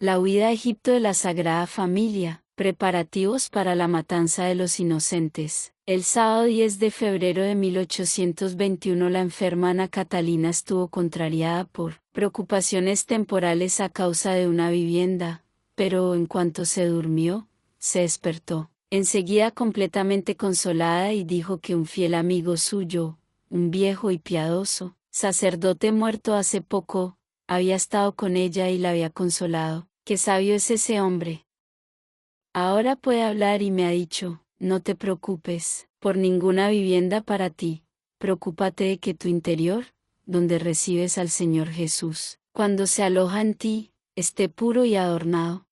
La huida a Egipto de la Sagrada Familia, preparativos para la matanza de los inocentes. El sábado 10 de febrero de 1821 la enferma Ana Catalina estuvo contrariada por preocupaciones temporales a causa de una vivienda, pero en cuanto se durmió, se despertó, enseguida completamente consolada y dijo que un fiel amigo suyo, un viejo y piadoso sacerdote muerto hace poco, había estado con ella y la había consolado. ¡Qué sabio es ese hombre! Ahora puede hablar y me ha dicho, no te preocupes por ninguna vivienda para ti, preocúpate de que tu interior, donde recibes al Señor Jesús, cuando se aloja en ti, esté puro y adornado.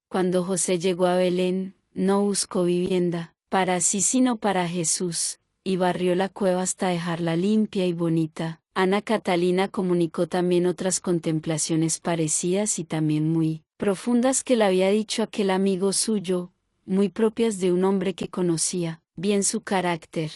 Cuando José llegó a Belén, no buscó vivienda para sí sino para Jesús, y barrió la cueva hasta dejarla limpia y bonita. Ana Catalina comunicó también otras contemplaciones parecidas y también muy profundas que le había dicho aquel amigo suyo, muy propias de un hombre que conocía bien su carácter.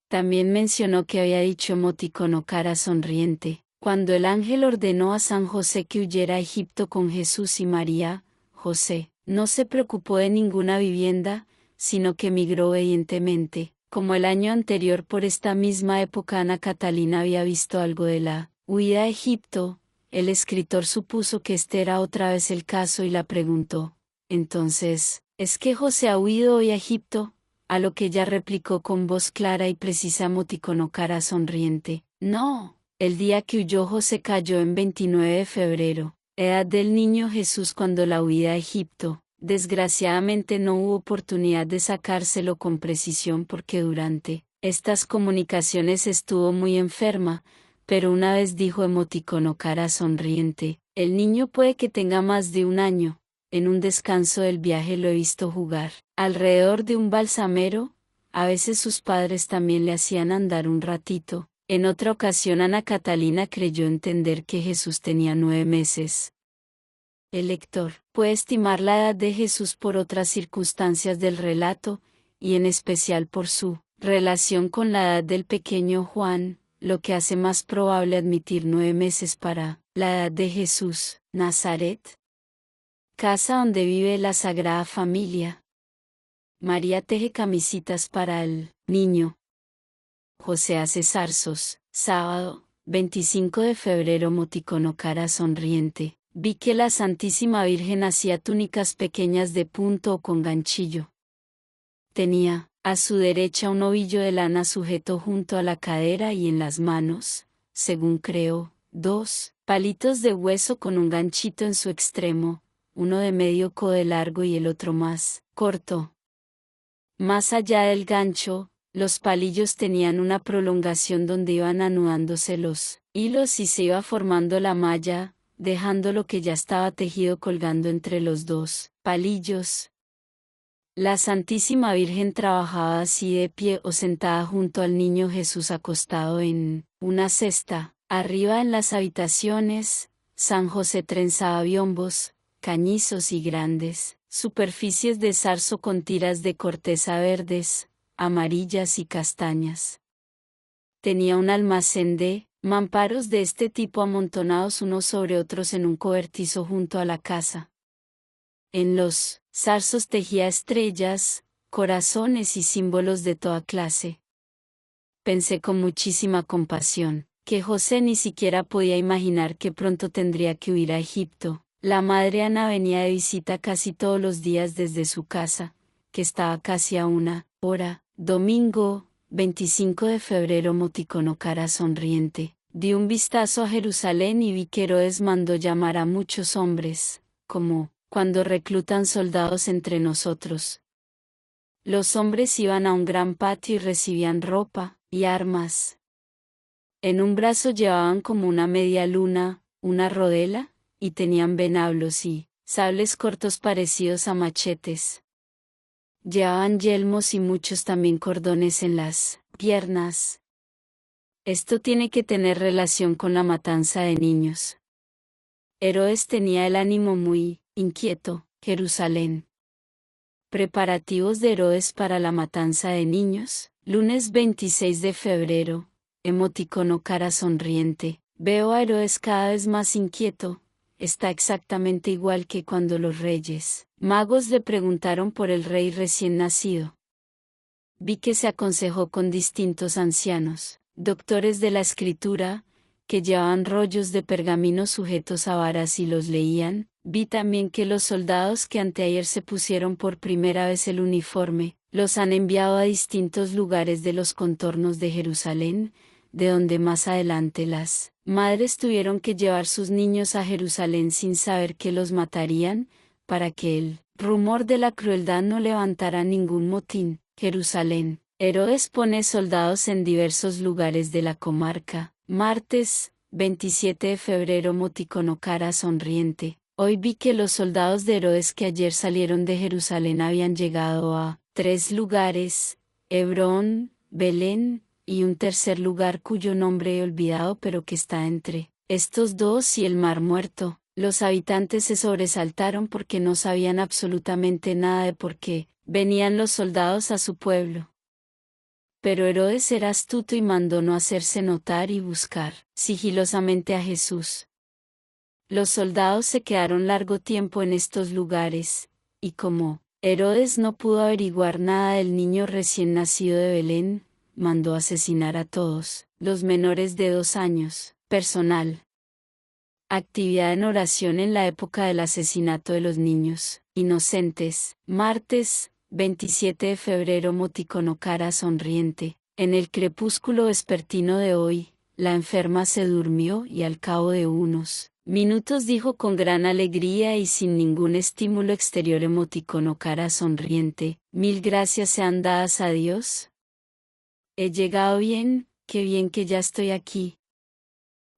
También mencionó que había dicho emoticono cara sonriente, cuando el ángel ordenó a San José que huyera a Egipto con Jesús y María. José no se preocupó de ninguna vivienda, sino que migró obedientemente. Como el año anterior por esta misma época Ana Catalina había visto algo de la huida a Egipto, el escritor supuso que este era otra vez el caso y la preguntó, entonces, ¿es que José ha huido hoy a Egipto? A lo que ella replicó con voz clara y precisa emoticono cara sonriente, no, el día que huyó José cayó en 29 de febrero, edad del niño Jesús cuando la huida a Egipto. Desgraciadamente no hubo oportunidad de sacárselo con precisión porque durante estas comunicaciones estuvo muy enferma, pero una vez dijo emoticono cara sonriente, el niño puede que tenga más de un año, en un descanso del viaje lo he visto jugar alrededor de un balsamero, a veces sus padres también le hacían andar un ratito. En otra ocasión Ana Catalina creyó entender que Jesús tenía 9 meses. El lector puede estimar la edad de Jesús por otras circunstancias del relato, y en especial por su relación con la edad del pequeño Juan, lo que hace más probable admitir 9 meses para la edad de Jesús. Nazaret, casa donde vive la Sagrada Familia. María teje camisitas para el niño. José hace zarzos. Sábado, 25 de febrero emoticono cara sonriente. Vi que la Santísima Virgen hacía túnicas pequeñas de punto o con ganchillo. Tenía, a su derecha un ovillo de lana sujeto junto a la cadera y en las manos, según creo, 2 palitos de hueso con un ganchito en su extremo, uno de medio codo de largo y el otro más corto. Más allá del gancho, los palillos tenían una prolongación donde iban anudándose los hilos y se iba formando la malla, dejando lo que ya estaba tejido colgando entre los 2 palillos. La Santísima Virgen trabajaba así de pie o sentada junto al niño Jesús acostado en una cesta. Arriba en las habitaciones, San José trenzaba biombos, cañizos y grandes superficies de zarzo con tiras de corteza verdes, amarillas y castañas. Tenía un almacén de mamparos de este tipo amontonados unos sobre otros en un cobertizo junto a la casa. En los zarzos tejía estrellas, corazones y símbolos de toda clase. Pensé con muchísima compasión, que José ni siquiera podía imaginar que pronto tendría que huir a Egipto. La madre Ana venía de visita casi todos los días desde su casa, que estaba casi a una hora. Domingo, 25 de febrero emoticono cara sonriente. Di un vistazo a Jerusalén y vi que Herodes mandó llamar a muchos hombres, como cuando reclutan soldados entre nosotros. Los hombres iban a un gran patio y recibían ropa y armas. En un brazo llevaban como una media luna, una rodela, y tenían venablos y sables cortos parecidos a machetes. Llevaban yelmos y muchos también cordones en las piernas. Esto tiene que tener relación con la matanza de niños. Herodes tenía el ánimo muy inquieto. Jerusalén. Preparativos de Herodes para la matanza de niños. Lunes 26 de febrero. Emoticono cara sonriente. Veo a Herodes cada vez más inquieto. está exactamente igual que cuando los reyes magos le preguntaron por el rey recién nacido. Vi que se aconsejó con distintos ancianos, doctores de la escritura, que llevaban rollos de pergamino sujetos a varas y los leían. Vi también que los soldados que anteayer se pusieron por primera vez el uniforme, los han enviado a distintos lugares de los contornos de Jerusalén, de donde más adelante las madres tuvieron que llevar sus niños a Jerusalén sin saber que los matarían, para que el rumor de la crueldad no levantara ningún motín. Jerusalén. Herodes pone soldados en diversos lugares de la comarca. Martes, 27 de febrero. Moticono cara sonriente. Hoy vi que los soldados de Herodes que ayer salieron de Jerusalén habían llegado a 3 lugares, Hebrón, Belén, y un tercer lugar cuyo nombre he olvidado pero que está entre estos dos y el Mar Muerto. Los habitantes se sobresaltaron porque no sabían absolutamente nada de por qué venían los soldados a su pueblo. Pero Herodes era astuto y mandó no hacerse notar y buscar sigilosamente a Jesús. Los soldados se quedaron largo tiempo en estos lugares, y como Herodes no pudo averiguar nada del niño recién nacido de Belén, mandó asesinar a todos los menores de 2 años. Personal. Actividad en oración en la época del asesinato de los niños inocentes. Martes, 27 de febrero. Moticono cara sonriente. En el crepúsculo vespertino de hoy, la enferma se durmió y al cabo de unos minutos dijo con gran alegría y sin ningún estímulo exterior. Emoticono cara sonriente. Mil gracias sean dadas a Dios. He llegado bien, qué bien que ya estoy aquí.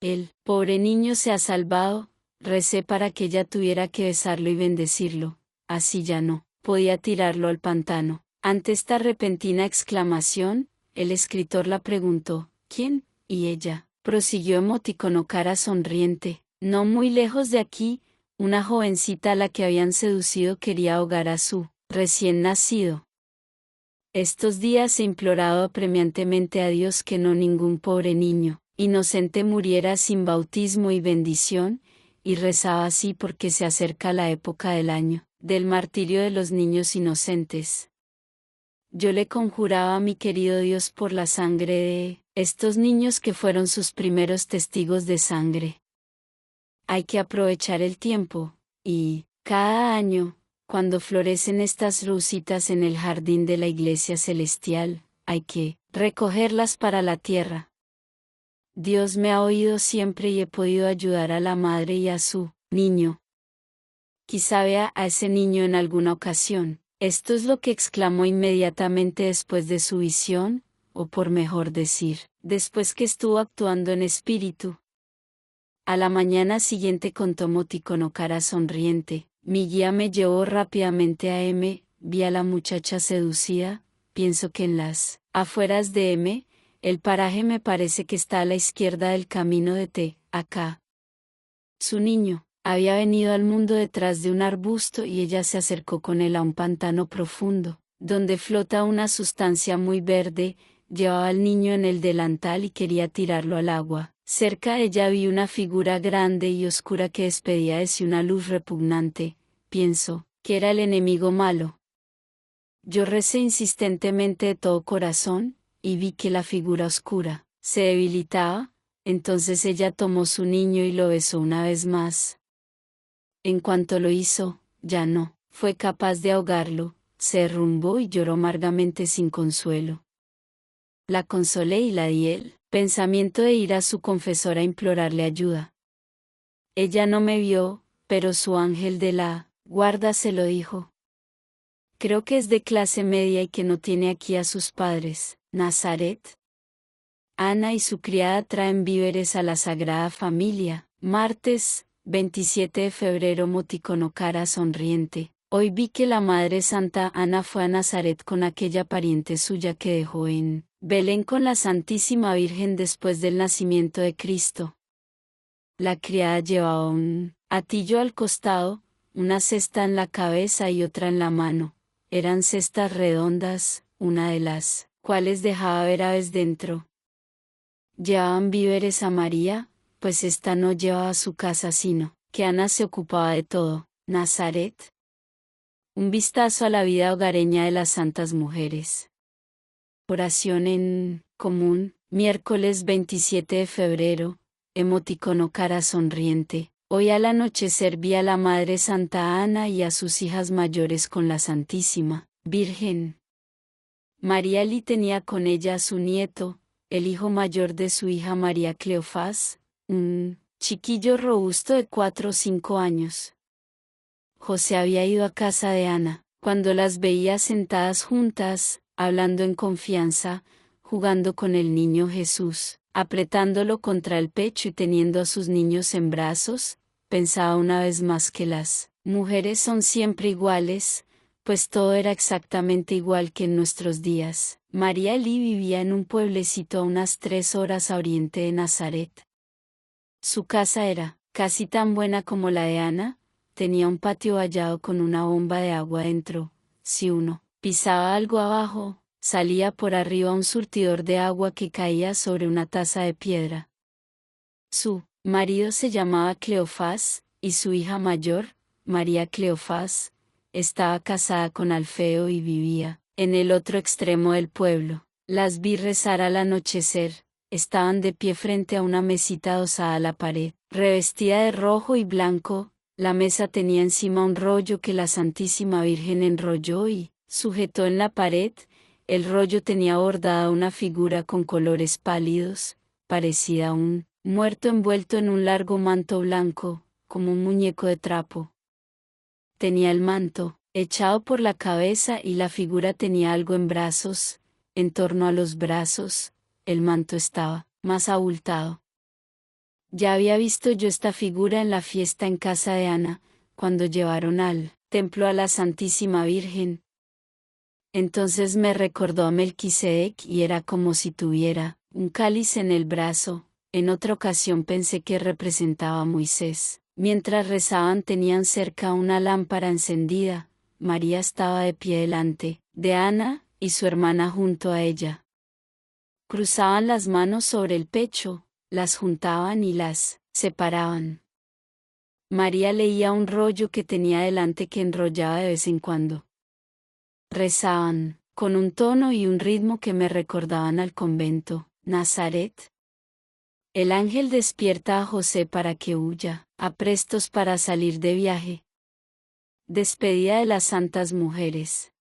El pobre niño se ha salvado. Recé para que ella tuviera que besarlo y bendecirlo, así ya no podía tirarlo al pantano. Ante esta repentina exclamación, el escritor la preguntó, ¿quién? Y ella prosiguió. Emoticono cara sonriente. No muy lejos de aquí, una jovencita a la que habían seducido quería ahogar a su recién nacido. Estos días he implorado apremiantemente a Dios que no ningún pobre niño inocente muriera sin bautismo y bendición, y rezaba así porque se acerca la época del año del martirio de los niños inocentes. Yo le conjuraba a mi querido Dios por la sangre de estos niños que fueron sus primeros testigos de sangre. Hay que aprovechar el tiempo, y, cada año, cuando florecen estas rositas en el jardín de la iglesia celestial, hay que recogerlas para la tierra. Dios me ha oído siempre y he podido ayudar a la madre y a su niño. Quizá vea a ese niño en alguna ocasión. Esto es lo que exclamó inmediatamente después de su visión, o por mejor decir, después que estuvo actuando en espíritu. A la mañana siguiente contó Moticono cara sonriente. Mi guía me llevó rápidamente a M, vi a la muchacha seducida, pienso que en las afueras de M, el paraje me parece que está a la izquierda del camino de T, acá. Su niño había venido al mundo detrás de un arbusto y ella se acercó con él a un pantano profundo, donde flota una sustancia muy verde. Llevaba al niño en el delantal y quería tirarlo al agua. Cerca de ella vi una figura grande y oscura que despedía de sí una luz repugnante. Pienso que era el enemigo malo. Yo recé insistentemente de todo corazón, y vi que la figura oscura se debilitaba. Entonces ella tomó su niño y lo besó una vez más. En cuanto lo hizo, ya no fue capaz de ahogarlo, se derrumbó y lloró amargamente sin consuelo. La consolé y la di el pensamiento de ir a su confesora a implorarle ayuda. Ella no me vio, pero su ángel de la guarda se lo dijo. Creo que es de clase media y que no tiene aquí a sus padres. Nazaret. Ana y su criada traen víveres a la Sagrada Familia. Martes, 27 de febrero. Moticono cara sonriente. Hoy vi que la Madre Santa Ana fue a Nazaret con aquella pariente suya que dejó en Belén con la Santísima Virgen después del nacimiento de Cristo. La criada llevaba un atillo al costado, una cesta en la cabeza y otra en la mano. Eran cestas redondas, una de las cuales dejaba ver aves dentro. Llevaban víveres a María, pues ésta no llevaba a su casa sino que Ana se ocupaba de todo. Nazaret. Un vistazo a la vida hogareña de las santas mujeres. Oración en común, miércoles 27 de febrero, emoticono cara sonriente. Hoy al anochecer vi a la Madre Santa Ana y a sus hijas mayores con la Santísima Virgen. María Li tenía con ella a su nieto, el hijo mayor de su hija María Cleofás, un chiquillo robusto de 4 o 5 años. José había ido a casa de Ana. Cuando las veía sentadas juntas, hablando en confianza, jugando con el niño Jesús, apretándolo contra el pecho y teniendo a sus niños en brazos, pensaba una vez más que las mujeres son siempre iguales, pues todo era exactamente igual que en nuestros días. María Li vivía en un pueblecito a unas 3 horas a oriente de Nazaret. Su casa era casi tan buena como la de Ana. Tenía un patio vallado con una bomba de agua dentro. Si uno pisaba algo abajo, salía por arriba un surtidor de agua que caía sobre una taza de piedra. Su marido se llamaba Cleofás, y su hija mayor, María Cleofás, estaba casada con Alfeo y vivía en el otro extremo del pueblo. Las vi rezar al anochecer. Estaban de pie frente a una mesita adosada a la pared, revestida de rojo y blanco. La mesa tenía encima un rollo que la Santísima Virgen enrolló y sujetó en la pared. El rollo tenía bordada una figura con colores pálidos, parecida a un muerto envuelto en un largo manto blanco, como un muñeco de trapo. Tenía el manto echado por la cabeza y la figura tenía algo en brazos. En torno a los brazos, el manto estaba más abultado. Ya había visto yo esta figura en la fiesta en casa de Ana, cuando llevaron al templo a la Santísima Virgen. Entonces me recordó a Melquisedec y era como si tuviera un cáliz en el brazo. En otra ocasión pensé que representaba a Moisés. Mientras rezaban tenían cerca una lámpara encendida. María estaba de pie delante de Ana, y su hermana junto a ella. Cruzaban las manos sobre el pecho, las juntaban y las separaban. María leía un rollo que tenía delante que enrollaba de vez en cuando. Rezaban, con un tono y un ritmo que me recordaban al convento. Nazaret. El ángel despierta a José para que huya, aprestos para salir de viaje. Despedida de las santas mujeres.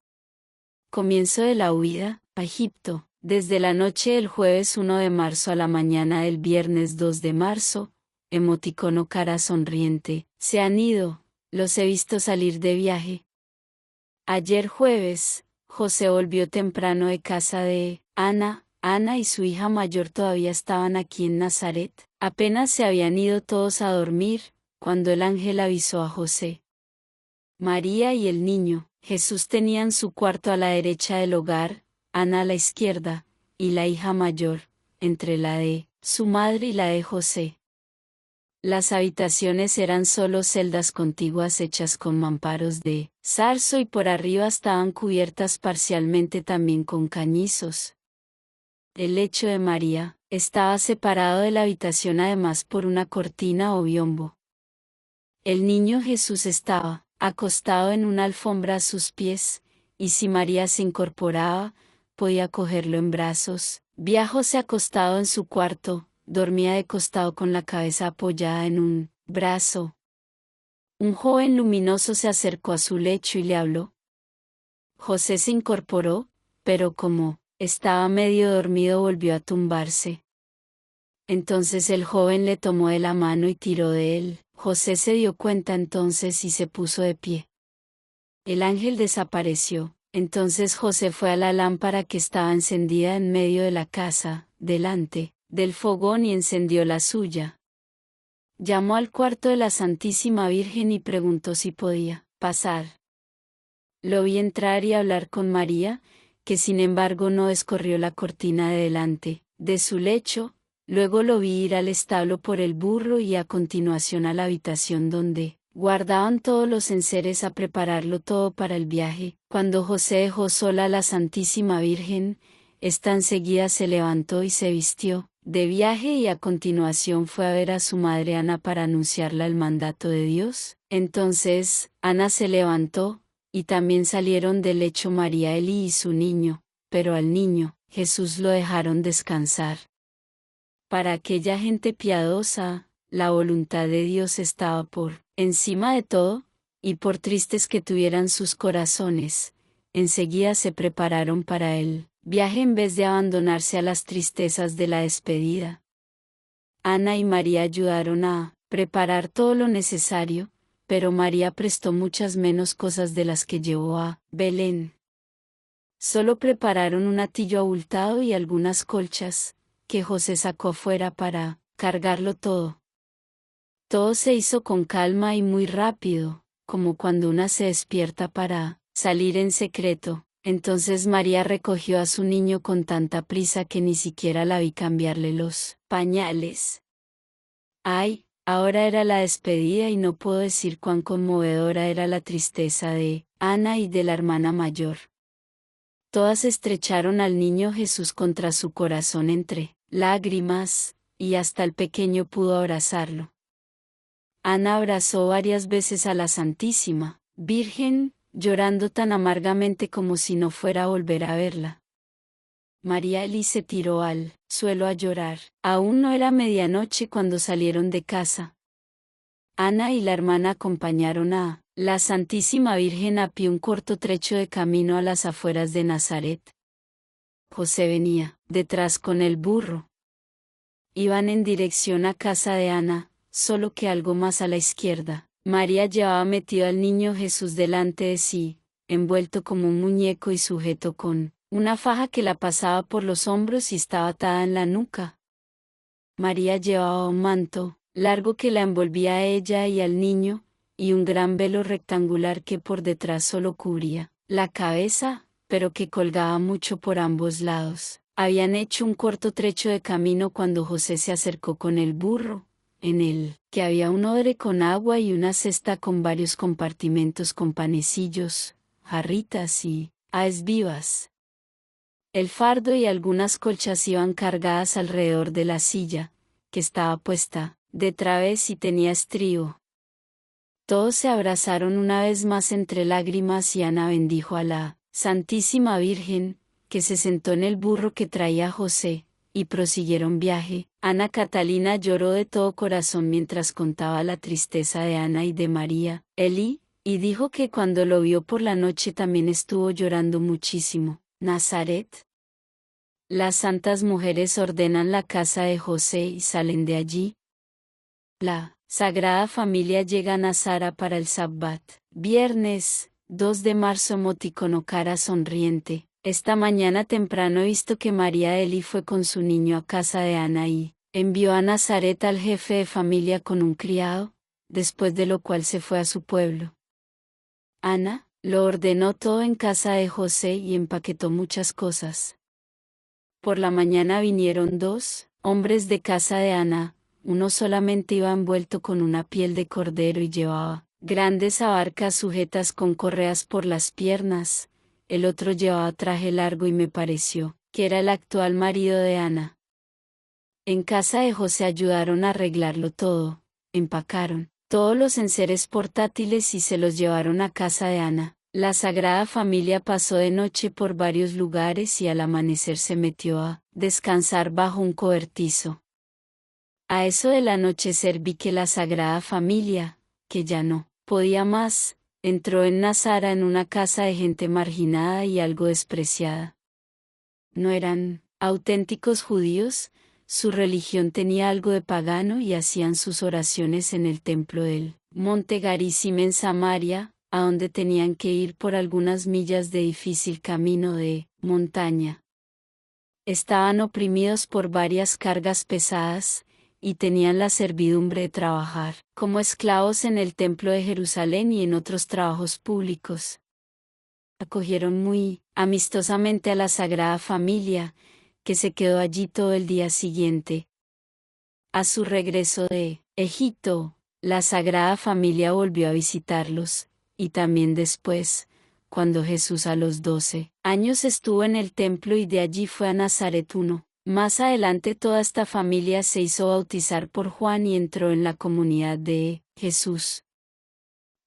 Comienzo de la huida, a Egipto. Desde la noche del jueves 1 de marzo a la mañana del viernes 2 de marzo, emoticono cara sonriente, se han ido, los he visto salir de viaje. Ayer jueves, José volvió temprano de casa de Ana. Ana y su hija mayor todavía estaban aquí en Nazaret. Apenas se habían ido todos a dormir, cuando el ángel avisó a José. María y el niño, Jesús tenían su cuarto a la derecha del hogar, Ana a la izquierda, y la hija mayor, entre la de su madre y la de José. Las habitaciones eran solo celdas contiguas hechas con mamparos de zarzo y por arriba estaban cubiertas parcialmente también con cañizos. El lecho de María estaba separado de la habitación además por una cortina o biombo. El niño Jesús estaba acostado en una alfombra a sus pies, y si María se incorporaba, podía cogerlo en brazos. Vi a José acostado en su cuarto, dormía de costado con la cabeza apoyada en un brazo. Un joven luminoso se acercó a su lecho y le habló. José se incorporó, pero como estaba medio dormido volvió a tumbarse. Entonces el joven le tomó de la mano y tiró de él. José se dio cuenta entonces y se puso de pie. El ángel desapareció. Entonces José fue a la lámpara que estaba encendida en medio de la casa, delante del fogón y encendió la suya. Llamó al cuarto de la Santísima Virgen y preguntó si podía pasar. Lo vi entrar y hablar con María, que sin embargo no descorrió la cortina de delante de su lecho. Luego lo vi ir al establo por el burro y a continuación a la habitación donde guardaban todos los enseres a prepararlo todo para el viaje. Cuando José dejó sola a la Santísima Virgen, ésta enseguida se levantó y se vistió. de viaje y a continuación fue a ver a su madre Ana para anunciarle el mandato de Dios. Entonces, Ana se levantó, y también salieron del lecho María Elí y su niño, pero al niño, Jesús lo dejaron descansar. Para aquella gente piadosa, la voluntad de Dios estaba por encima de todo, y por tristes que tuvieran sus corazones, enseguida se prepararon para el viaje en vez de abandonarse a las tristezas de la despedida. Ana y María ayudaron a preparar todo lo necesario, pero María prestó muchas menos cosas de las que llevó a Belén. Solo prepararon un atillo abultado y algunas colchas, que José sacó fuera para cargarlo todo. Todo se hizo con calma y muy rápido, como cuando una se despierta para salir en secreto. Entonces María recogió a su niño con tanta prisa que ni siquiera la vi cambiarle los pañales. Ay, ahora era la despedida y no puedo decir cuán conmovedora era la tristeza de Ana y de la hermana mayor. Todas estrecharon al niño Jesús contra su corazón entre lágrimas, y hasta el pequeño pudo abrazarlo. Ana abrazó varias veces a la Santísima Virgen, llorando tan amargamente como si no fuera a volver a verla. María Elí se tiró al suelo a llorar. Aún no era medianoche cuando salieron de casa. Ana y la hermana acompañaron a la Santísima Virgen a pie un corto trecho de camino a las afueras de Nazaret. José venía detrás con el burro. Iban en dirección a casa de Ana, solo que algo más a la izquierda. María llevaba metido al niño Jesús delante de sí, envuelto como un muñeco y sujeto con una faja que la pasaba por los hombros y estaba atada en la nuca. María llevaba un manto largo que la envolvía a ella y al niño, y un gran velo rectangular que por detrás solo cubría la cabeza, pero que colgaba mucho por ambos lados. Habían hecho un corto trecho de camino cuando José se acercó con el burro, en él, que había un odre con agua y una cesta con varios compartimentos con panecillos, jarritas y aves vivas. El fardo y algunas colchas iban cargadas alrededor de la silla, que estaba puesta de través y tenía estribo. Todos se abrazaron una vez más entre lágrimas y Ana bendijo a la Santísima Virgen, que se sentó en el burro que traía José, y prosiguieron viaje. Ana Catalina lloró de todo corazón mientras contaba la tristeza de Ana y de María Elí, y dijo que cuando lo vio por la noche también estuvo llorando muchísimo. Nazaret. Las santas mujeres ordenan la casa de José y salen de allí. La Sagrada Familia llega a Nazara para el Sabbat. Viernes, 2 de marzo. Emoticono cara sonriente. Esta mañana temprano he visto que María Elí fue con su niño a casa de Ana y envió a Nazaret al jefe de familia con un criado, después de lo cual se fue a su pueblo. Ana lo ordenó todo en casa de José y empaquetó muchas cosas. Por la mañana vinieron 2 hombres de casa de Ana. Uno solamente iba envuelto con una piel de cordero y llevaba grandes abarcas sujetas con correas por las piernas. El otro llevaba traje largo y me pareció que era el actual marido de Ana. En casa de José ayudaron a arreglarlo todo, empacaron todos los enseres portátiles y se los llevaron a casa de Ana. La Sagrada Familia pasó de noche por varios lugares y al amanecer se metió a descansar bajo un cobertizo. A eso del anochecer vi que la Sagrada Familia, que ya no podía más, entró en Nazara en una casa de gente marginada y algo despreciada. No eran auténticos judíos, su religión tenía algo de pagano y hacían sus oraciones en el templo del Monte Garizim en Samaria, a donde tenían que ir por algunas millas de difícil camino de montaña. Estaban oprimidos por varias cargas pesadas, y tenían la servidumbre de trabajar como esclavos en el templo de Jerusalén y en otros trabajos públicos. Acogieron muy amistosamente a la Sagrada Familia, que se quedó allí todo el día siguiente. A su regreso de Egipto, la Sagrada Familia volvió a visitarlos, y también después, cuando Jesús a los 12 años estuvo en el templo y de allí fue a Nazaret 1 Más adelante toda esta familia se hizo bautizar por Juan y entró en la comunidad de Jesús.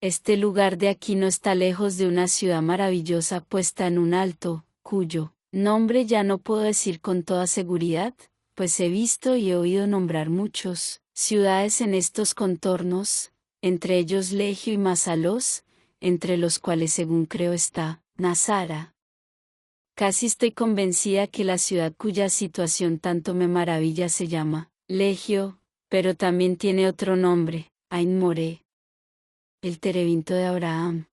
Este lugar de aquí no está lejos de una ciudad maravillosa puesta en un alto, cuyo nombre ya no puedo decir con toda seguridad, pues he visto y he oído nombrar muchos ciudades en estos contornos, entre ellos Legio y Masalos, entre los cuales según creo está Nazara. Casi estoy convencida que la ciudad cuya situación tanto me maravilla se llama Legio, pero también tiene otro nombre, Ain More, el terebinto de Abraham.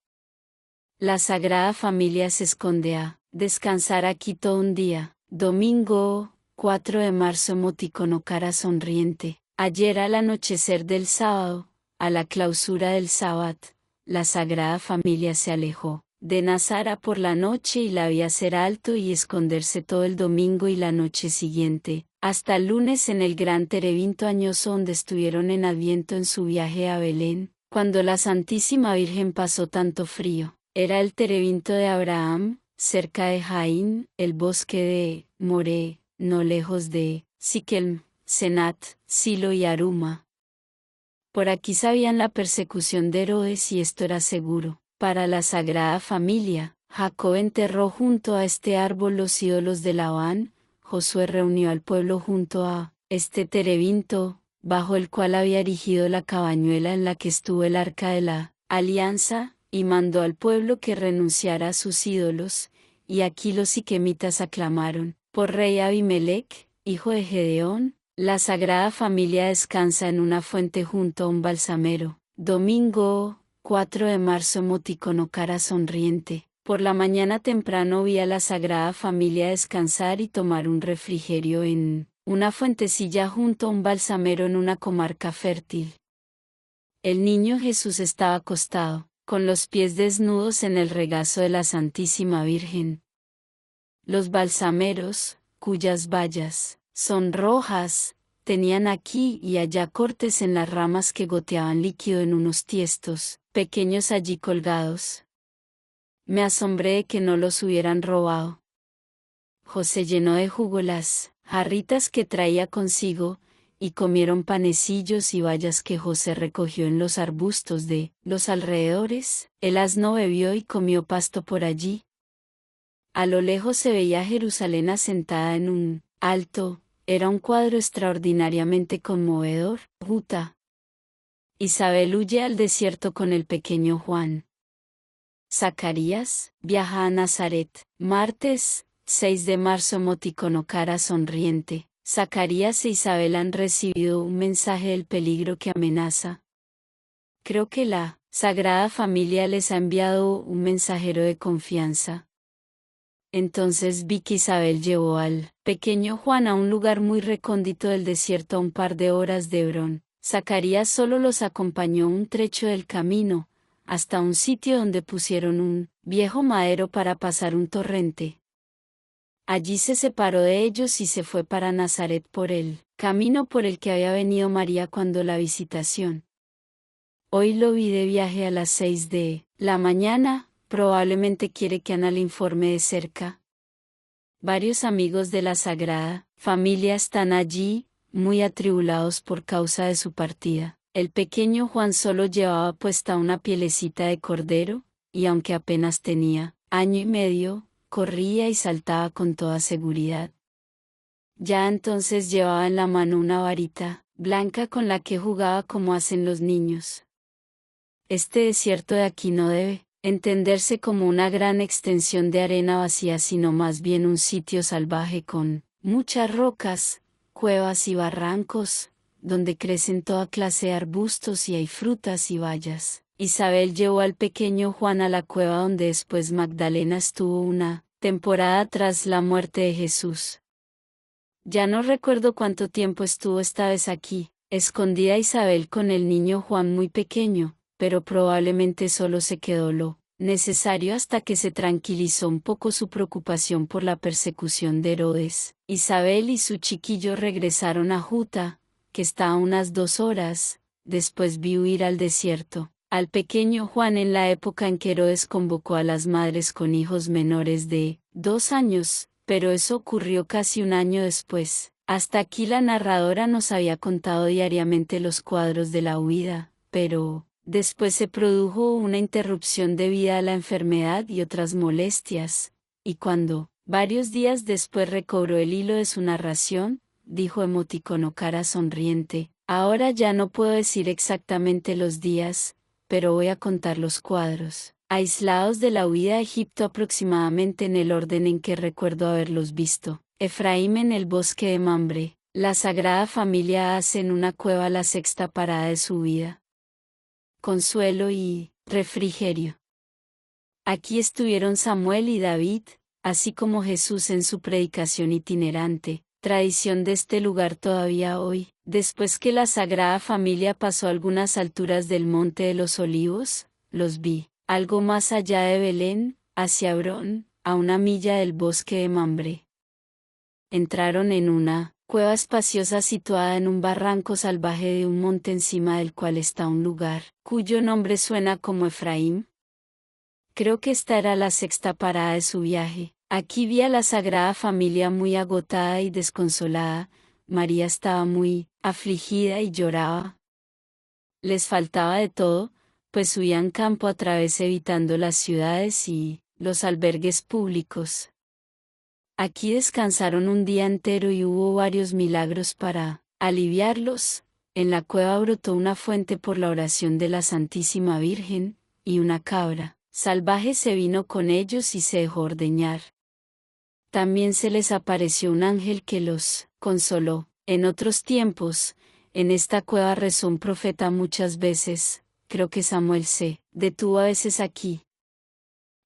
La Sagrada Familia se esconde a descansar aquí todo un día. Domingo, 4 de marzo, emoticono cara sonriente. Ayer al anochecer del sábado, a la clausura del sábado, la Sagrada Familia se alejó de Nazara por la noche y la vi hacer alto y esconderse todo el domingo y la noche siguiente, hasta el lunes en el gran terebinto añoso donde estuvieron en Adviento en su viaje a Belén, cuando la Santísima Virgen pasó tanto frío. Era el terebinto de Abraham, cerca de Jaín, el bosque de Moré, no lejos de Siquem, Senat, Silo y Aruma. Por aquí sabían la persecución de Herodes y esto era seguro. Para la Sagrada Familia, Jacob enterró junto a este árbol los ídolos de Labán, Josué reunió al pueblo junto a este terebinto, bajo el cual había erigido la cabañuela en la que estuvo el arca de la alianza, y mandó al pueblo que renunciara a sus ídolos, y aquí los siquemitas aclamaron, por rey Abimelech, hijo de Gedeón. La Sagrada Familia descansa en una fuente junto a un balsamero. Domingo, 4 de marzo, emoticono cara sonriente. Por la mañana temprano vi a la Sagrada Familia descansar y tomar un refrigerio en una fuentecilla junto a un balsamero en una comarca fértil. El niño Jesús estaba acostado, con los pies desnudos en el regazo de la Santísima Virgen. Los balsameros, cuyas bayas son rojas, tenían aquí y allá cortes en las ramas que goteaban líquido en unos tiestos pequeños allí colgados. Me asombré de que no los hubieran robado. José llenó de jugo las jarritas que traía consigo, y comieron panecillos y bayas que José recogió en los arbustos de los alrededores. El asno bebió y comió pasto por allí. A lo lejos se veía Jerusalén asentada en un alto, era un cuadro extraordinariamente conmovedor. Ruta. Isabel huye al desierto con el pequeño Juan. Zacarías viaja a Nazaret. Martes, 6 de marzo, emoticono cara sonriente. Zacarías e Isabel han recibido un mensaje del peligro que amenaza. Creo que la Sagrada Familia les ha enviado un mensajero de confianza. Entonces vi que Isabel llevó al pequeño Juan a un lugar muy recóndito del desierto a un par de horas de Hebrón. Zacarías solo los acompañó un trecho del camino, hasta un sitio donde pusieron un viejo madero para pasar un torrente. Allí se separó de ellos y se fue para Nazaret por el camino por el que había venido María cuando la visitación. Hoy lo vi de viaje a las 6 de la mañana, probablemente quiere que Ana le informe de cerca. Varios amigos de la Sagrada Familia están allí, muy atribulados por causa de su partida. El pequeño Juan solo llevaba puesta una pielecita de cordero, y aunque apenas tenía año y medio, corría y saltaba con toda seguridad. Ya entonces llevaba en la mano una varita blanca con la que jugaba como hacen los niños. Este desierto de aquí no debe entenderse como una gran extensión de arena vacía, sino más bien un sitio salvaje con muchas rocas, cuevas y barrancos, donde crecen toda clase de arbustos y hay frutas y bayas. Isabel llevó al pequeño Juan a la cueva donde después Magdalena estuvo una temporada tras la muerte de Jesús. Ya no recuerdo cuánto tiempo estuvo esta vez aquí, escondida Isabel con el niño Juan muy pequeño, pero probablemente solo se quedó lo necesario hasta que se tranquilizó un poco su preocupación por la persecución de Herodes. Isabel y su chiquillo regresaron a Juta, que está a unas 2 horas, después vi huir al desierto, al pequeño Juan en la época en que Herodes convocó a las madres con hijos menores de 2 años, pero eso ocurrió casi un año después. Hasta aquí la narradora nos había contado diariamente los cuadros de la huida, pero después se produjo una interrupción debida a la enfermedad y otras molestias, y cuando, varios días después recobró el hilo de su narración, dijo emoticono cara sonriente, ahora ya no puedo decir exactamente los días, pero voy a contar los cuadros, aislados de la huida a Egipto aproximadamente en el orden en que recuerdo haberlos visto. Efraín en el bosque de Mamre, la Sagrada Familia hace en una cueva la sexta parada de su vida. Consuelo y refrigerio. Aquí estuvieron Samuel y David, así como Jesús en su predicación itinerante, tradición de este lugar todavía hoy. Después que la Sagrada Familia pasó algunas alturas del Monte de los Olivos, los vi, algo más allá de Belén, hacia Hebrón, a una milla del bosque de Mamre. Entraron en una cueva espaciosa situada en un barranco salvaje de un monte encima del cual está un lugar, cuyo nombre suena como Efraín. Creo que esta era la sexta parada de su viaje. Aquí vi a la Sagrada Familia muy agotada y desconsolada. María estaba muy afligida y lloraba. Les faltaba de todo, pues subían campo a través evitando las ciudades y los albergues públicos. Aquí descansaron un día entero y hubo varios milagros para aliviarlos. En la cueva brotó una fuente por la oración de la Santísima Virgen, y una cabra salvaje se vino con ellos y se dejó ordeñar. También se les apareció un ángel que los consoló. En otros tiempos, en esta cueva rezó un profeta muchas veces, creo que Samuel se detuvo a veces aquí.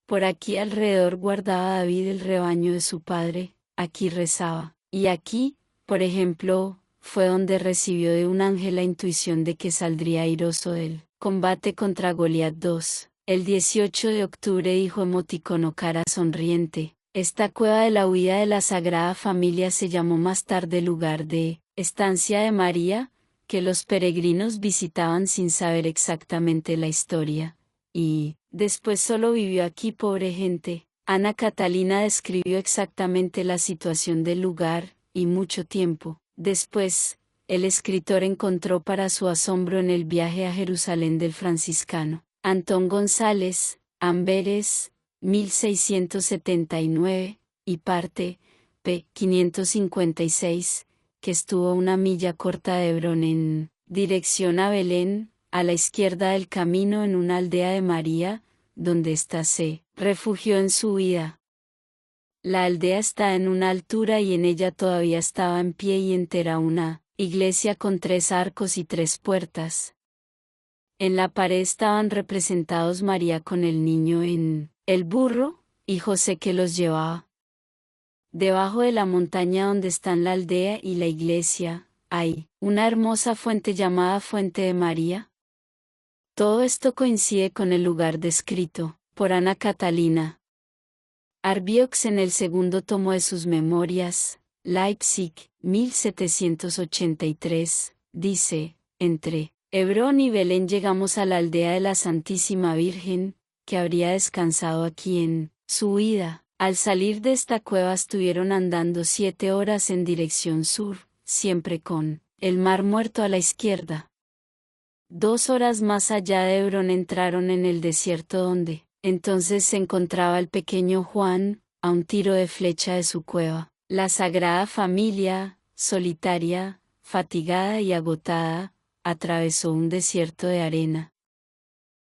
Por aquí alrededor guardaba David el rebaño de su padre, aquí rezaba. Y aquí, por ejemplo, fue donde recibió de un ángel la intuición de que saldría airoso del combate contra Goliat 2. El 18 de octubre dijo emoticono cara sonriente. Esta cueva de la huida de la Sagrada Familia se llamó más tarde lugar de estancia de María, que los peregrinos visitaban sin saber exactamente la historia. Y después solo vivió aquí pobre gente. Ana Catalina describió exactamente la situación del lugar, y mucho tiempo después, el escritor encontró para su asombro en el viaje a Jerusalén del franciscano Antón González, Amberes, 1679, y parte, p. 556, que estuvo a una milla corta de Hebrón en dirección a Belén, a la izquierda del camino en una aldea de María, donde ésta se refugió en su huida. La aldea está en una altura y en ella todavía estaba en pie y entera una iglesia con 3 arcos y 3 puertas. En la pared estaban representados María con el niño en el burro, y José que los llevaba. Debajo de la montaña donde están la aldea y la iglesia, hay una hermosa fuente llamada Fuente de María. Todo esto coincide con el lugar descrito por Ana Catalina Arbiox en el segundo tomo de sus memorias, Leipzig, 1783, dice, entre Hebrón y Belén llegamos a la aldea de la Santísima Virgen, que habría descansado aquí en su huida. Al salir de esta cueva estuvieron andando 7 horas en dirección sur, siempre con el Mar Muerto a la izquierda. 2 horas más allá de Hebrón entraron en el desierto donde entonces se encontraba el pequeño Juan, a un tiro de flecha de su cueva. La Sagrada Familia, solitaria, fatigada y agotada, atravesó un desierto de arena.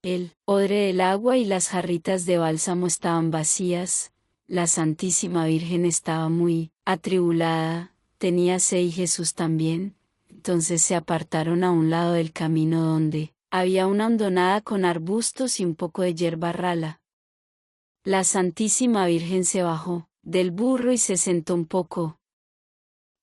El odre del agua y las jarritas de bálsamo estaban vacías, la Santísima Virgen estaba muy atribulada, tenía sed y Jesús también, entonces se apartaron a un lado del camino donde había una hondonada con arbustos y un poco de hierba rala. La Santísima Virgen se bajó del burro y se sentó un poco.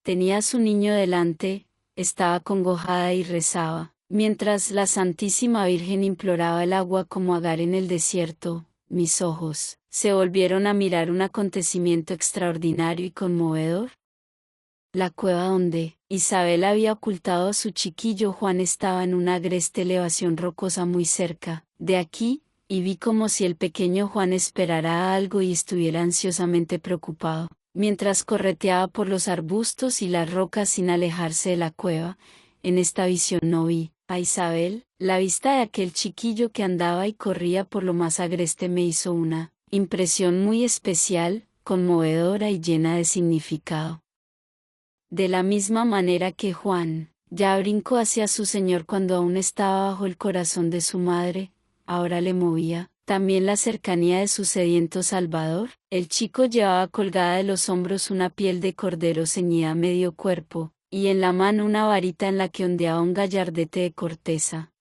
Tenía a su niño delante, estaba acongojada y rezaba, mientras la Santísima Virgen imploraba el agua como Agar en el desierto. Mis ojos se volvieron a mirar un acontecimiento extraordinario y conmovedor. La cueva donde Isabel había ocultado a su chiquillo Juan estaba en una agreste elevación rocosa muy cerca de aquí, y vi como si el pequeño Juan esperara algo y estuviera ansiosamente preocupado. mientras correteaba por los arbustos y las rocas sin alejarse de la cueva. En esta visión no vi a Isabel. La vista de aquel chiquillo que andaba y corría por lo más agreste me hizo una impresión muy especial, conmovedora y llena de significado. De la misma manera que Juan ya brincó hacia su Señor cuando aún estaba bajo el corazón de su madre, ahora le movía también la cercanía de su sediento Salvador. El chico llevaba colgada de los hombros una piel de cordero ceñida a medio cuerpo, y en la mano una varita en la que ondeaba un gallardete de corteza.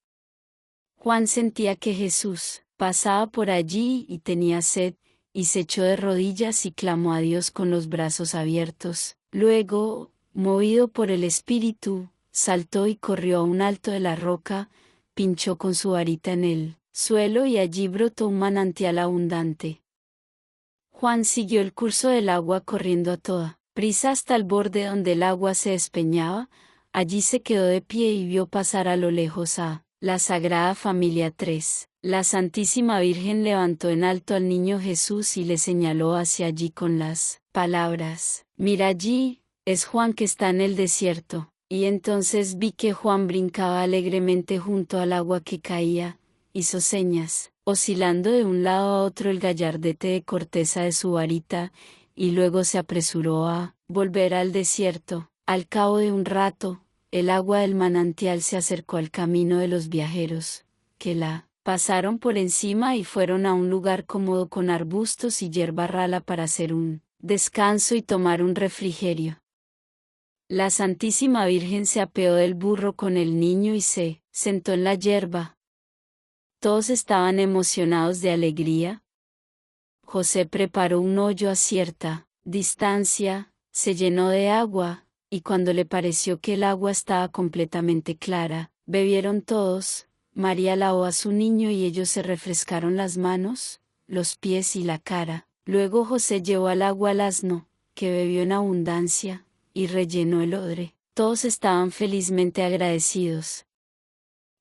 Juan sentía que Jesús pasaba por allí y tenía sed, y se echó de rodillas y clamó a Dios con los brazos abiertos. Luego, movido por el Espíritu, saltó y corrió a un alto de la roca, pinchó con su varita en el suelo y allí brotó un manantial abundante. Juan siguió el curso del agua corriendo a toda prisa hasta el borde donde el agua se despeñaba. Allí se quedó de pie y vio pasar a lo lejos a la Sagrada Familia 3. La Santísima Virgen levantó en alto al niño Jesús y le señaló hacia allí con las palabras: «Mira allí, es Juan que está en el desierto». Y entonces vi que Juan brincaba alegremente junto al agua que caía, hizo señas, oscilando de un lado a otro el gallardete de corteza de su varita, y luego se apresuró a volver al desierto. Al cabo de un rato, el agua del manantial se acercó al camino de los viajeros, que la pasaron por encima y fueron a un lugar cómodo con arbustos y hierba rala para hacer un descanso y tomar un refrigerio. La Santísima Virgen se apeó del burro con el niño y se sentó en la hierba. Todos estaban emocionados de alegría. José preparó un hoyo a cierta distancia, se llenó de agua, y cuando le pareció que el agua estaba completamente clara, bebieron todos. María lavó a su niño y ellos se refrescaron las manos, los pies y la cara. Luego José llevó al agua al asno, que bebió en abundancia, y rellenó el odre. Todos estaban felizmente agradecidos.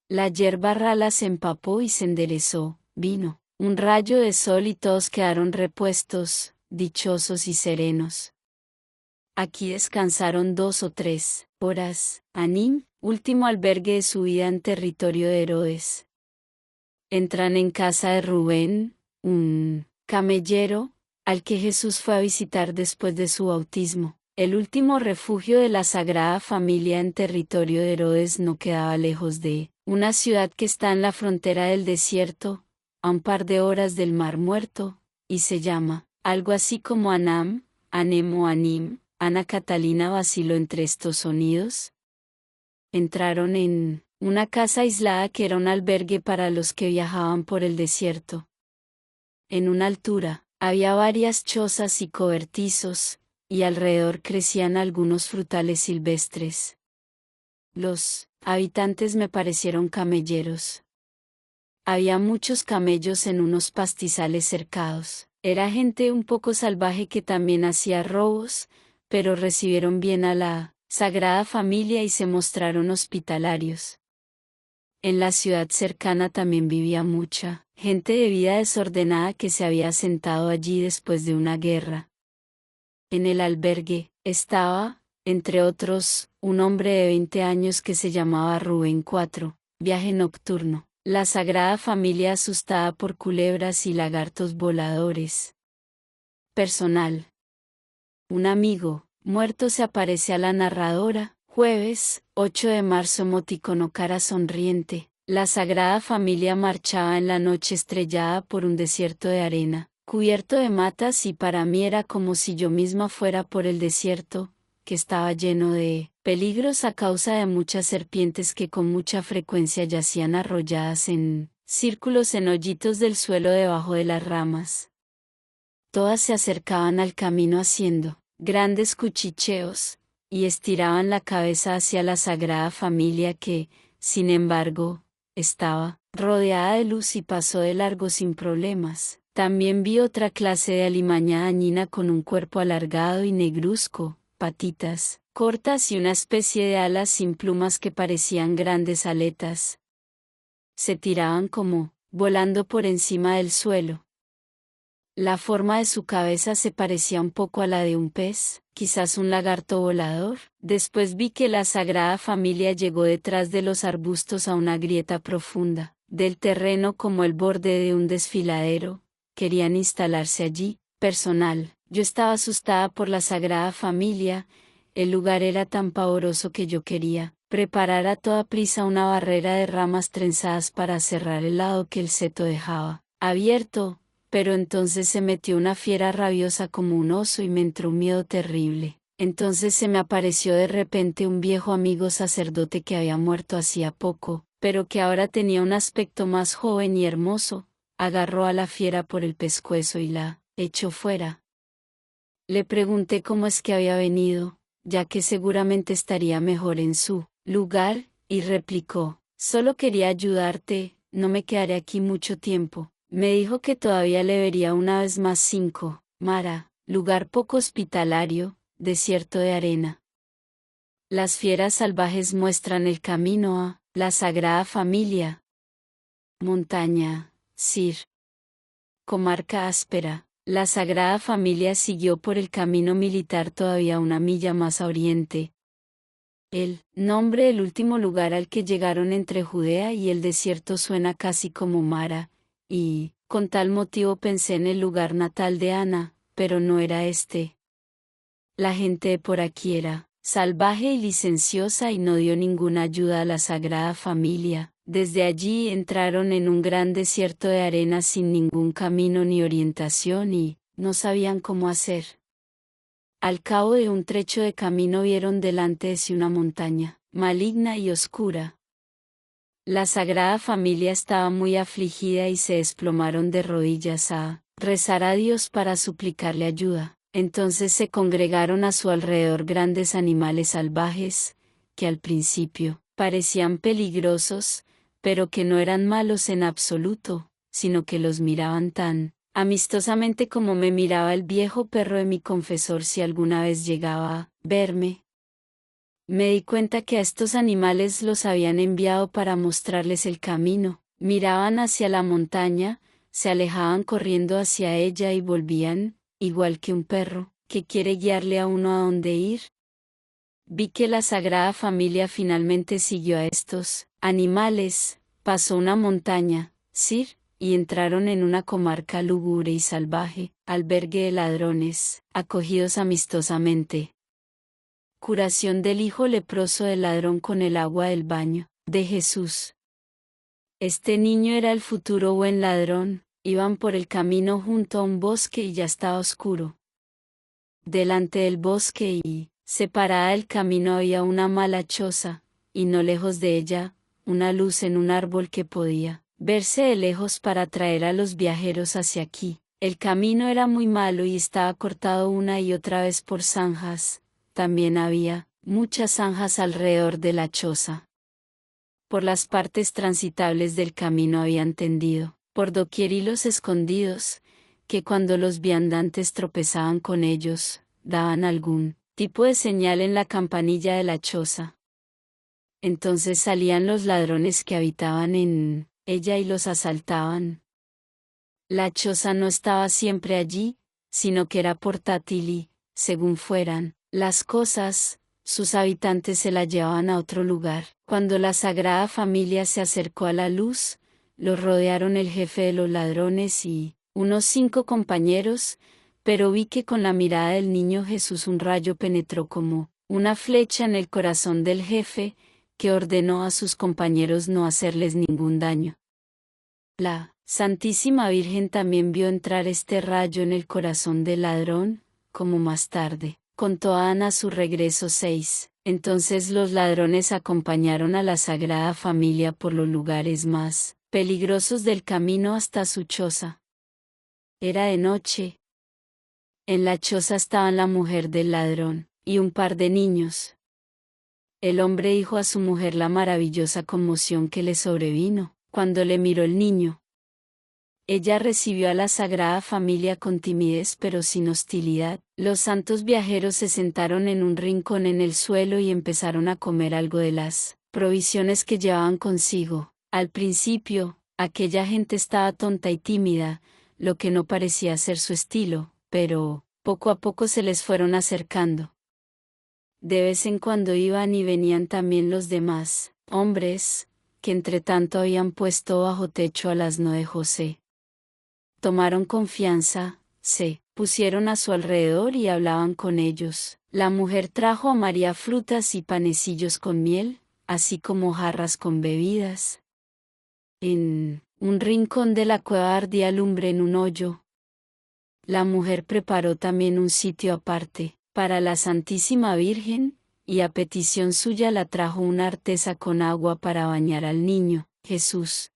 La hierba rala se empapó y se enderezó, vino un rayo de sol y todos quedaron repuestos, dichosos y serenos. Aquí descansaron 2 o 3 horas. Anim, último albergue de su vida en territorio de Herodes. Entran en casa de Rubén, un camellero, al que Jesús fue a visitar después de su bautismo. El último refugio de la Sagrada Familia en territorio de Herodes no quedaba lejos de una ciudad que está en la frontera del desierto, a un par de horas del Mar Muerto, y se llama algo así como Anam, Anem o Anim. Ana Catalina vaciló entre estos sonidos. Entraron en una casa aislada que era un albergue para los que viajaban por el desierto. En una altura, había varias chozas y cobertizos, y alrededor crecían algunos frutales silvestres. Los habitantes me parecieron camelleros. Había muchos camellos en unos pastizales cercados. Era gente un poco salvaje que también hacía robos, pero recibieron bien a la Sagrada Familia y se mostraron hospitalarios. En la ciudad cercana también vivía mucha gente de vida desordenada que se había asentado allí después de una guerra. En el albergue estaba, entre otros, un hombre de 20 años que se llamaba Rubén IV. Viaje nocturno. La Sagrada Familia asustada por culebras y lagartos voladores. Personal. Un amigo muerto se aparece a la narradora. Jueves, 8 de marzo. Emoticono cara sonriente. La Sagrada Familia marchaba en la noche estrellada por un desierto de arena, cubierto de matas, y para mí era como si yo misma fuera por el desierto, que estaba lleno de peligros a causa de muchas serpientes que con mucha frecuencia yacían arrolladas en círculos en hoyitos del suelo debajo de las ramas. Todas se acercaban al camino haciendo grandes cuchicheos, y estiraban la cabeza hacia la Sagrada Familia que, sin embargo, estaba rodeada de luz y pasó de largo sin problemas. También vi otra clase de alimaña dañina con un cuerpo alargado y negruzco, patitas cortas y una especie de alas sin plumas que parecían grandes aletas. Se tiraban como volando por encima del suelo. La forma de su cabeza se parecía un poco a la de un pez, quizás un lagarto volador. Después vi que la Sagrada Familia llegó detrás de los arbustos a una grieta profunda del terreno como el borde de un desfiladero. Querían instalarse allí. Personal. Yo estaba asustada por la Sagrada Familia. El lugar era tan pavoroso que yo quería preparar a toda prisa una barrera de ramas trenzadas para cerrar el lado que el seto dejaba abierto. Pero entonces se metió una fiera rabiosa como un oso y me entró un miedo terrible. Entonces se me apareció de repente un viejo amigo sacerdote que había muerto hacía poco, pero que ahora tenía un aspecto más joven y hermoso. Agarró a la fiera por el pescuezo y la echó fuera. Le pregunté cómo es que había venido, ya que seguramente estaría mejor en su lugar, y replicó: solo quería ayudarte, no me quedaré aquí mucho tiempo. Me dijo que todavía le vería una vez más 5, Mara, lugar poco hospitalario, desierto de arena. Las fieras salvajes muestran el camino a la Sagrada Familia. Montaña, Sir. Comarca áspera. La Sagrada Familia siguió por el camino militar todavía una milla más a oriente. El nombre del último lugar al que llegaron entre Judea y el desierto suena casi como Mara, y, con tal motivo pensé en el lugar natal de Ana, pero no era este. La gente de por aquí era salvaje y licenciosa y no dio ninguna ayuda a la Sagrada Familia. Desde allí entraron en un gran desierto de arena sin ningún camino ni orientación y no sabían cómo hacer. Al cabo de un trecho de camino vieron delante de sí una montaña, maligna y oscura. La Sagrada Familia estaba muy afligida y se desplomaron de rodillas a rezar a Dios para suplicarle ayuda. Entonces se congregaron a su alrededor grandes animales salvajes, que al principio parecían peligrosos, pero que no eran malos en absoluto, sino que los miraban tan amistosamente como me miraba el viejo perro de mi confesor si alguna vez llegaba a verme. Me di cuenta que a estos animales los habían enviado para mostrarles el camino. Miraban hacia la montaña, se alejaban corriendo hacia ella y volvían, igual que un perro, que quiere guiarle a uno a dónde ir. Vi que la Sagrada Familia finalmente siguió a estos animales, pasó una montaña, Sir, y entraron en una comarca lúgubre y salvaje, albergue de ladrones, acogidos amistosamente. Curación del hijo leproso del ladrón con el agua del baño, de Jesús. Este niño era el futuro buen ladrón. Iban por el camino junto a un bosque y ya estaba oscuro. Delante del bosque y, separada del camino había una mala choza, y no lejos de ella, una luz en un árbol que podía verse de lejos para atraer a los viajeros hacia aquí. El camino era muy malo y estaba cortado una y otra vez por zanjas. También había muchas zanjas alrededor de la choza. Por las partes transitables del camino habían tendido por doquier hilos escondidos, que cuando los viandantes tropezaban con ellos, daban algún tipo de señal en la campanilla de la choza. Entonces salían los ladrones que habitaban en ella y los asaltaban. La choza no estaba siempre allí, sino que era portátil y, según fueran las cosas, sus habitantes se la llevaban a otro lugar. Cuando la Sagrada Familia se acercó a la luz, los rodearon el jefe de los ladrones y unos 5 compañeros, pero vi que con la mirada del niño Jesús un rayo penetró como una flecha en el corazón del jefe, que ordenó a sus compañeros no hacerles ningún daño. La Santísima Virgen también vio entrar este rayo en el corazón del ladrón, como más tarde contó a Ana a su regreso 6. Entonces los ladrones acompañaron a la Sagrada Familia por los lugares más peligrosos del camino hasta su choza. Era de noche. En la choza estaban la mujer del ladrón y un par de niños. El hombre dijo a su mujer la maravillosa conmoción que le sobrevino cuando le miró el niño. Ella recibió a la Sagrada Familia con timidez pero sin hostilidad. Los santos viajeros se sentaron en un rincón en el suelo y empezaron a comer algo de las provisiones que llevaban consigo. Al principio, aquella gente estaba tonta y tímida, lo que no parecía ser su estilo, pero poco a poco se les fueron acercando. De vez en cuando iban y venían también los demás hombres, que entre tanto habían puesto bajo techo al asno de José. Tomaron confianza, se pusieron a su alrededor y hablaban con ellos. La mujer trajo a María frutas y panecillos con miel, así como jarras con bebidas. En un rincón de la cueva ardía lumbre en un hoyo. La mujer preparó también un sitio aparte para la Santísima Virgen, y a petición suya la trajo una artesa con agua para bañar al niño, Jesús.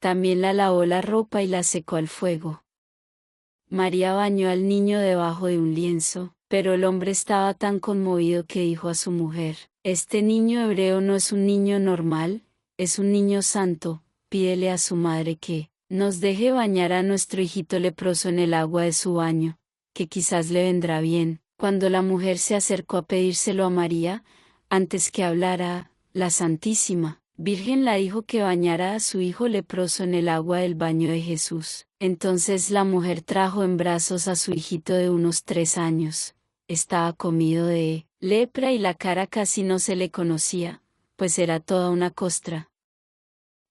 También la lavó la ropa y la secó al fuego. María bañó al niño debajo de un lienzo, pero el hombre estaba tan conmovido que dijo a su mujer: «Este niño hebreo no es un niño normal, es un niño santo, pídele a su madre que nos deje bañar a nuestro hijito leproso en el agua de su baño, que quizás le vendrá bien». Cuando la mujer se acercó a pedírselo a María, antes que hablara, la Santísima Virgen la dijo que bañara a su hijo leproso en el agua del baño de Jesús. Entonces la mujer trajo en brazos a su hijito de unos 3 años. Estaba comido de lepra y la cara casi no se le conocía, pues era toda una costra.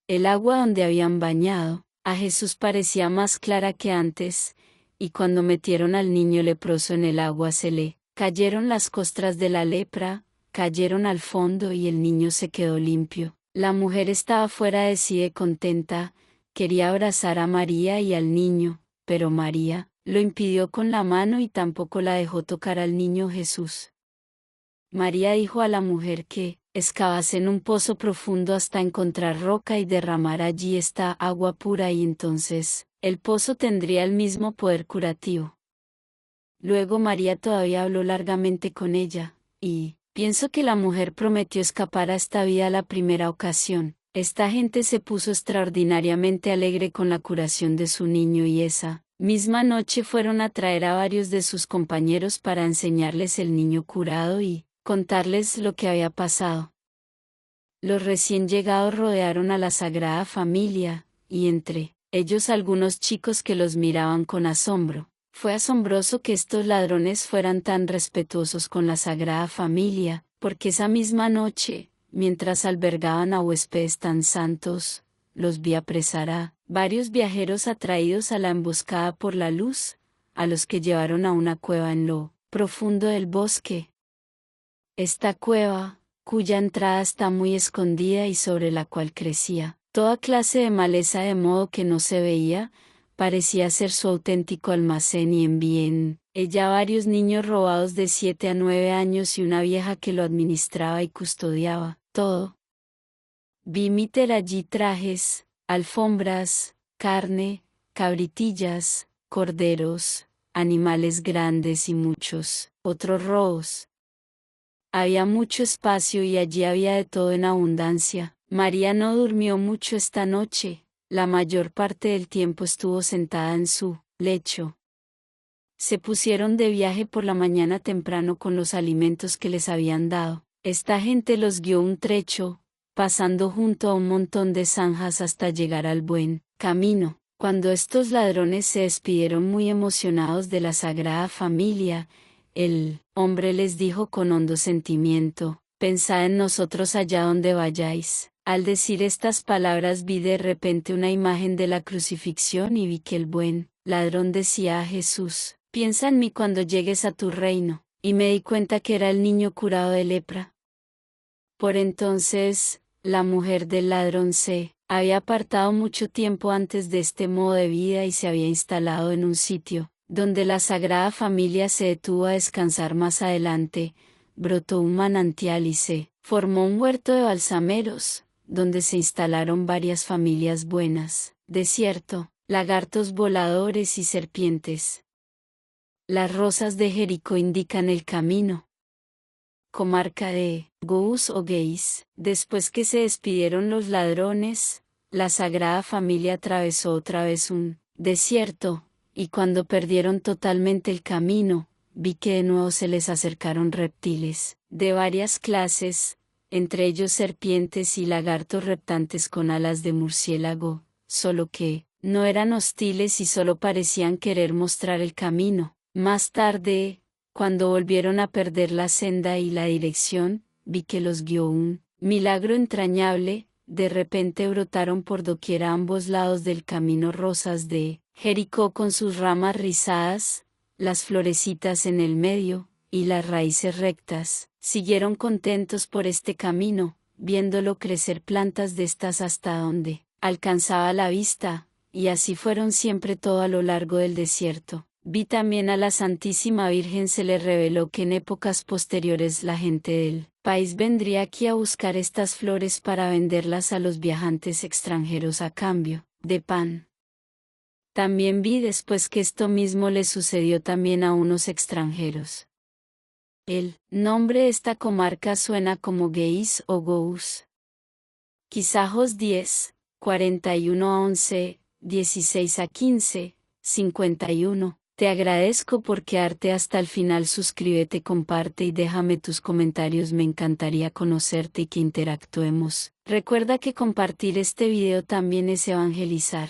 El agua donde habían bañado a Jesús parecía más clara que antes, y cuando metieron al niño leproso en el agua se le cayeron las costras de la lepra, cayeron al fondo y el niño se quedó limpio. La mujer estaba fuera de sí de contenta, quería abrazar a María y al niño, pero María lo impidió con la mano y tampoco la dejó tocar al niño Jesús. María dijo a la mujer que excavase en un pozo profundo hasta encontrar roca y derramar allí esta agua pura, y entonces el pozo tendría el mismo poder curativo. Luego María todavía habló largamente con ella, y pienso que la mujer prometió escapar a esta vida la primera ocasión. Esta gente se puso extraordinariamente alegre con la curación de su niño y esa misma noche fueron a traer a varios de sus compañeros para enseñarles el niño curado y contarles lo que había pasado. Los recién llegados rodearon a la Sagrada Familia, y entre ellos algunos chicos que los miraban con asombro. Fue asombroso que estos ladrones fueran tan respetuosos con la Sagrada Familia, porque esa misma noche, mientras albergaban a huéspedes tan santos, los vi apresar a varios viajeros atraídos a la emboscada por la luz, a los que llevaron a una cueva en lo profundo del bosque. Esta cueva, cuya entrada está muy escondida y sobre la cual crecía toda clase de maleza de modo que no se veía, parecía ser su auténtico almacén, y envié en ella varios niños robados de 7 a 9 años y una vieja que lo administraba y custodiaba todo. Vi meter allí trajes, alfombras, carne, cabritillas, corderos, animales grandes y muchos otros robos. Había mucho espacio y allí había de todo en abundancia. María no durmió mucho esta noche, la mayor parte del tiempo estuvo sentada en su lecho. Se pusieron de viaje por la mañana temprano con los alimentos que les habían dado. Esta gente los guió un trecho, pasando junto a un montón de zanjas hasta llegar al buen camino. Cuando estos ladrones se despidieron muy emocionados de la Sagrada Familia, el hombre les dijo con hondo sentimiento: «Pensad en nosotros allá donde vayáis». Al decir estas palabras vi de repente una imagen de la crucifixión y vi que el buen ladrón decía a Jesús: «Piensa en mí cuando llegues a tu reino», y me di cuenta que era el niño curado de lepra. Por entonces, la mujer del ladrón se había apartado mucho tiempo antes de este modo de vida y se había instalado en un sitio donde la Sagrada Familia se detuvo a descansar. Más adelante, brotó un manantial y se formó un huerto de balsameros, donde se instalaron varias familias buenas, desierto, lagartos voladores y serpientes. Las rosas de Jericó indican el camino. Comarca de Gous o Geis. Después que se despidieron los ladrones, la Sagrada Familia atravesó otra vez un desierto, y cuando perdieron totalmente el camino, vi que de nuevo se les acercaron reptiles de varias clases, entre ellos serpientes y lagartos reptantes con alas de murciélago, solo que No eran hostiles y solo parecían querer mostrar el camino. Más tarde, cuando volvieron a perder la senda y la dirección, vi que los guió un milagro entrañable. De repente brotaron por doquier a ambos lados del camino rosas de Jericó con sus ramas rizadas, las florecitas en el medio, y las raíces rectas. Siguieron contentos por este camino, viéndolo crecer plantas de estas hasta donde alcanzaba la vista, y así fueron siempre todo a lo largo del desierto. Vi también a la Santísima Virgen. Se le reveló que en épocas posteriores la gente del país vendría aquí a buscar estas flores para venderlas a los viajantes extranjeros a cambio de pan. También vi después que esto mismo le sucedió también a unos extranjeros. El nombre de esta comarca suena como Geis o Gous. Quizajos 10, 41 a 11, 16 a 15, 51. Te agradezco por quedarte hasta el final. Suscríbete, comparte y déjame tus comentarios. Me encantaría conocerte y que interactuemos. Recuerda que compartir este video también es evangelizar.